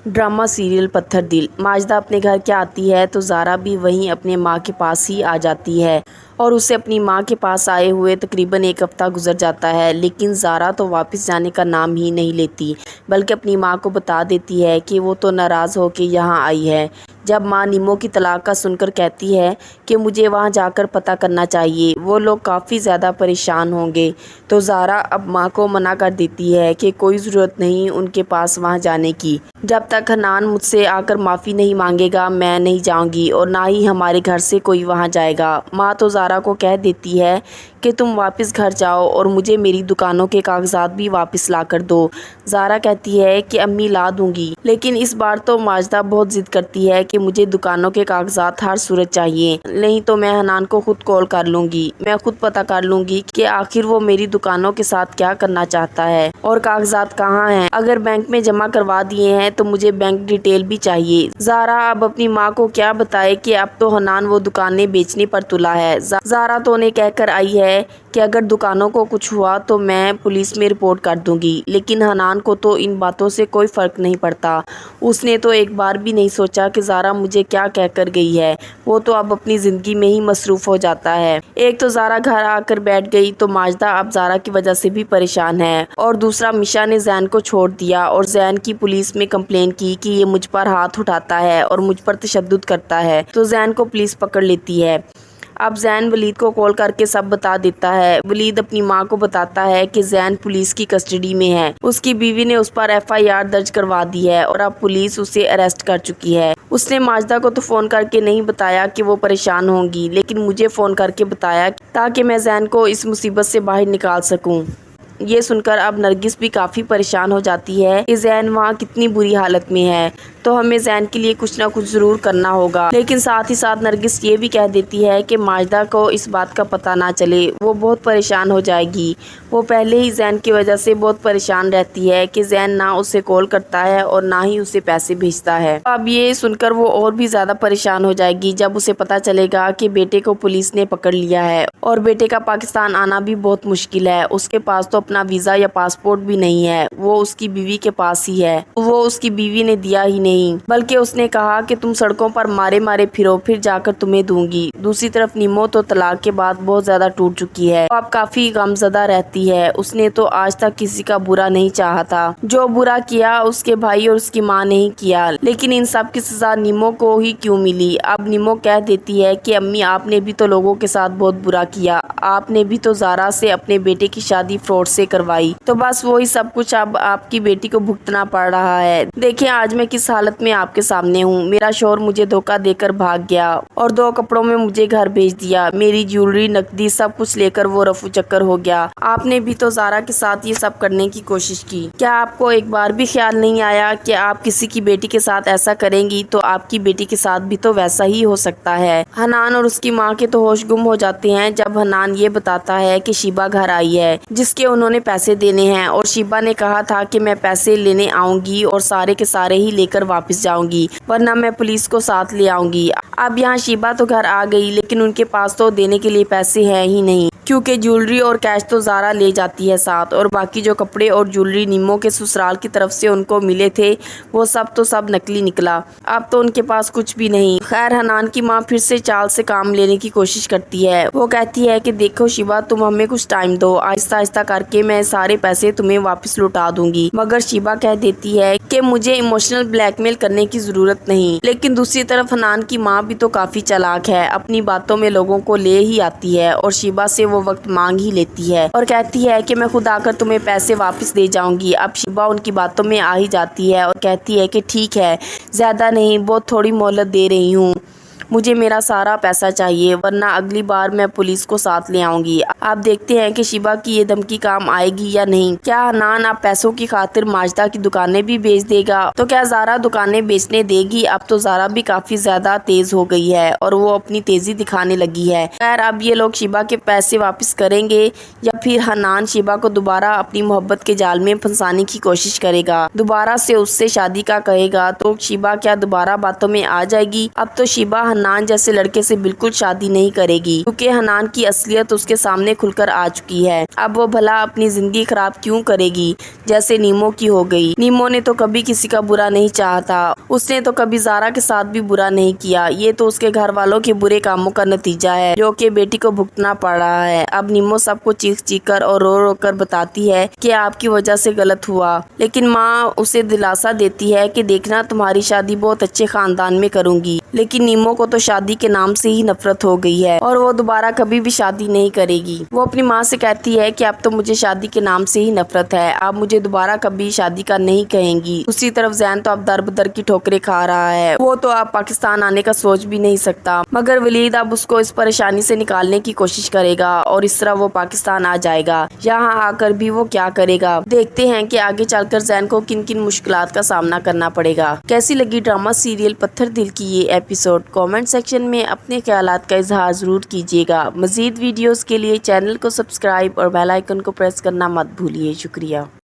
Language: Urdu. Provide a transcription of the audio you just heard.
ڈرامہ سیریل پتھر دل۔ ماجدہ اپنے گھر کیا آتی ہے تو زارا بھی وہیں اپنے ماں کے پاس ہی آ جاتی ہے اور اسے اپنی ماں کے پاس آئے ہوئے تقریباً ایک ہفتہ گزر جاتا ہے، لیکن زارا تو واپس جانے کا نام ہی نہیں لیتی، بلکہ اپنی ماں کو بتا دیتی ہے کہ وہ تو ناراض ہو کے یہاں آئی ہے۔ جب ماں نیمو کی طلاق کا سن کر کہتی ہے کہ مجھے وہاں جا کر پتہ کرنا چاہیے، وہ لوگ کافی زیادہ پریشان ہوں گے، تو زارا اب ماں کو منع کر دیتی ہے کہ کوئی ضرورت نہیں ان کے پاس وہاں جانے کی۔ جب تک حنان مجھ سے آ کر معافی نہیں مانگے گا میں نہیں جاؤں گی اور نہ ہی ہمارے گھر سے کوئی وہاں جائے گا۔ ماں تو زارا کو کہہ دیتی ہے کہ تم واپس گھر جاؤ اور مجھے میری دکانوں کے کاغذات بھی واپس لا کر دو۔ زارا کہتی ہے کہ امی لا دوں گی، لیکن اس بار تو ماجدہ بہت ضد کرتی ہے کہ مجھے دکانوں کے کاغذات ہر صورت چاہیے، نہیں تو میں حنان کو خود کال کر لوں گی، میں خود پتہ کر لوں گی کہ آخر وہ میری دکانوں کے ساتھ کیا کرنا چاہتا ہے اور کاغذات کہاں ہیں۔ اگر بینک میں جمع کروا دیے ہیں تو مجھے بینک ڈیٹیل بھی چاہیے۔ زارا اب اپنی ماں کو کیا بتائے کہ اب تو حنان وہ دکانیں بیچنے پر تلا ہے۔ زارا تو انہیں کہہ کر آئی ہے کہ اگر دکانوں کو کچھ ہوا تو میں پولیس میں رپورٹ کر دوں گی، لیکن حنان کو تو ان باتوں سے کوئی فرق نہیں پڑتا۔ اس نے تو ایک بار بھی نہیں سوچا کہ زارا مجھے کیا کہہ کر گئی ہے، وہ تو اب اپنی زندگی میں ہی مصروف ہو جاتا ہے۔ ایک تو زارا گھر آ کر بیٹھ گئی تو ماجدہ اب زارا کی وجہ سے بھی پریشان ہے، اور دوسرا میشا نے زین کو چھوڑ دیا اور زین کی پولیس میں کمپلین کی کہ یہ مجھ پر ہاتھ اٹھاتا ہے اور مجھ پر تشدد کرتا ہے، تو زین کو پولیس پکڑ لیتی ہے۔ اب زین ولید کو کال کر کے سب بتا دیتا ہے۔ ولید اپنی ماں کو بتاتا ہے کہ زین پولیس کی کسٹڈی میں ہے، اس کی بیوی نے اس پر FIR درج کروا دی ہے اور اب پولیس اسے اریسٹ کر چکی ہے۔ اس نے ماجدہ کو تو فون کر کے نہیں بتایا کہ وہ پریشان ہوں گی، لیکن مجھے فون کر کے بتایا تاکہ میں زین کو اس مصیبت سے باہر نکال سکوں۔ یہ سن کر اب نرگس بھی کافی پریشان ہو جاتی ہے کہ زین وہاں کتنی بری حالت میں ہے، تو ہمیں زین کے لیے کچھ نہ کچھ ضرور کرنا ہوگا۔ لیکن ساتھ ہی ساتھ نرگس یہ بھی کہہ دیتی ہے کہ ماجدہ کو اس بات کا پتہ نہ چلے، وہ بہت پریشان ہو جائے گی۔ وہ پہلے ہی زین کی وجہ سے بہت پریشان رہتی ہے کہ زین نہ اسے کال کرتا ہے اور نہ ہی اسے پیسے بھیجتا ہے۔ اب یہ سن کر وہ اور بھی زیادہ پریشان ہو جائے گی جب اسے پتہ چلے گا کہ بیٹے کو پولیس نے پکڑ لیا ہے اور بیٹے کا پاکستان آنا بھی بہت مشکل ہے۔ اس کے پاس تو اپنا ویزا یا پاسپورٹ بھی نہیں ہے، وہ اس کی بیوی کے پاس ہی ہے، وہ اس کی بیوی نے دیا ہی نہیں، بلکہ اس نے کہا کہ تم سڑکوں پر مارے مارے پھرو، پھر جا کر تمہیں دوں گی۔ دوسری طرف نیمو تو طلاق کے بعد بہت زیادہ ٹوٹ چکی ہے، وہ اب کافی غم زدہ رہتی ہے۔ اس نے تو آج تک کسی کا برا نہیں چاہا تھا، جو برا کیا اس کے بھائی اور اس کی ماں نے ہی کیا، لیکن ان سب کی سزا نیمو کو ہی کیوں ملی؟ اب نیمو کہہ دیتی ہے کہ امی آپ نے بھی تو لوگوں کے ساتھ بہت برا کیا، آپ نے بھی تو زارا سے اپنے بیٹے کی شادی فراڈ سے کروائی، تو بس وہی سب کچھ اب آپ کی بیٹی کو بھگتنا پڑ رہا ہے۔ دیکھیں آج میں کس حالت میں آپ کے سامنے ہوں، میرا شوہر مجھے دھوکہ دے کر بھاگ گیا اور 2 کپڑوں میں مجھے گھر بھیج دیا، میری جیولری نقدی سب کچھ لے کر وہ رفو چکر ہو گیا۔ آپ نے بھی تو زارا کے ساتھ یہ سب کرنے کی کوشش کی، کیا آپ کو ایک بار بھی خیال نہیں آیا کہ آپ کسی کی بیٹی کے ساتھ ایسا کریں گی تو آپ کی بیٹی کے ساتھ بھی تو ویسا ہی ہو سکتا ہے؟ حنان اور اس کی ماں کے تو ہوش گم ہو جاتے ہیں جب حنان یہ بتاتا ہے کہ شیبہ گھر آئی ہے جس کے انہوں نے پیسے دینے ہیں، اور شیبہ نے کہا تھا کہ میں پیسے لینے آؤں گی اور سارے کے سارے ہی لے کر واپس جاؤں گی ورنہ میں پولیس کو ساتھ لے آؤں گی۔ اب یہاں شیبہ تو گھر آ گئی، لیکن ان کے پاس تو دینے کے لیے پیسے ہیں ہی نہیں، کیونکہ جیولری اور کیش تو زارا لے جاتی ہے ساتھ، اور باقی جو کپڑے اور جیولری نیمو کے سسرال کی طرف سے ان کو ملے تھے وہ سب نکلی نکلا، اب تو ان کے پاس کچھ بھی نہیں۔ خیر حنان کی ماں پھر سے چال سے کام لینے کی کوشش کرتی ہے، وہ کہتی ہے کہ دیکھو شیبہ تم ہمیں کچھ ٹائم دو، آہستہ آہستہ کر کے میں سارے پیسے تمہیں واپس لوٹا دوں گی، مگر شیبہ کہہ دیتی ہے کہ مجھے ایموشنل بلیک میل کرنے کی ضرورت نہیں۔ لیکن دوسری طرف حنان کی ماں بھی تو کافی چالاک ہے، اپنی باتوں میں لوگوں کو لے ہی آتی ہے اور شیبہ سے وہ وقت مانگ ہی لیتی ہے اور کہتی ہے کہ میں خود آ کر تمہیں پیسے واپس دے جاؤں گی۔ اب شیبہ ان کی باتوں میں آ ہی جاتی ہے اور کہتی ہے کہ ٹھیک ہے، زیادہ نہیں، بہت تھوڑی مہلت دے رہی ہوں، مجھے میرا سارا پیسہ چاہیے ورنہ اگلی بار میں پولیس کو ساتھ لے آؤں گی۔ آپ دیکھتے ہیں کہ شیبہ کی یہ دھمکی کام آئے گی یا نہیں۔ کیا حنان اب پیسوں کی خاطر ماجدہ کی دکانیں بھی بیچ دے گا؟ تو کیا زارا دکانیں بیچنے دے گی؟ اب تو زارا بھی کافی زیادہ تیز ہو گئی ہے اور وہ اپنی تیزی دکھانے لگی ہے۔ خیر اب یہ لوگ شیبہ کے پیسے واپس کریں گے یا پھر حنان شیبہ کو دوبارہ اپنی محبت کے جال میں پھنسانے کی کوشش کرے گا، دوبارہ سے اس سے شادی کا کہے گا، تو شیبہ کیا دوبارہ باتوں میں آ جائے گی؟ اب تو شیبہ حنان جیسے لڑکے سے بالکل شادی نہیں کرے گی، کیونکہ حنان کی اصلیت اس کے سامنے کھل کر آ چکی ہے۔ اب وہ بھلا اپنی زندگی خراب کیوں کرے گی جیسے نیمو کی ہو گئی۔ نیمو نے تو کبھی کسی کا برا نہیں چاہا تھا، اس نے تو کبھی زارا کے ساتھ بھی برا نہیں کیا، یہ تو اس کے گھر والوں کے برے کاموں کا نتیجہ ہے جو کہ بیٹی کو بھگتنا پڑ رہا ہے۔ اب نیمو سب کو چیخ چیخ کر اور رو رو کر بتاتی ہے کہ آپ کی وجہ سے غلط ہوا، لیکن ماں اسے دلاسا دیتی ہے کہ دیکھنا تمہاری شادی بہت اچھے خاندان میں کروں گی۔ لیکن نیمو کو تو شادی کے نام سے ہی نفرت ہو گئی ہے اور وہ دوبارہ کبھی بھی شادی نہیں کرے گی۔ وہ اپنی ماں سے کہتی ہے کہ اب تو مجھے شادی کے نام سے ہی نفرت ہے، آپ مجھے دوبارہ کبھی شادی کا نہیں کہیں گی۔ دوسری طرف زین تو اب در بدر کی ٹھوکریں کھا رہا ہے، وہ تو اب پاکستان آنے کا سوچ بھی نہیں سکتا، مگر ولید اب اس کو اس پریشانی سے نکالنے کی کوشش کرے گا اور اس طرح وہ پاکستان آ جائے گا۔ یہاں آ کر بھی وہ کیا کرے گا، دیکھتے ہیں کہ آگے چل کر زین کو کن کن مشکلات کا سامنا کرنا پڑے گا۔ کیسی لگی ڈرامہ سیریل پتھر دل کی یہ ایپیسوڈ؟ کامنٹ سیکشن میں اپنے خیالات کا اظہار ضرور کیجیے گا۔ مزید ویڈیوز کے لیے چینل کو سبسکرائب اور بیل آئیکن کو پریس کرنا مت بھولیے۔ شکریہ۔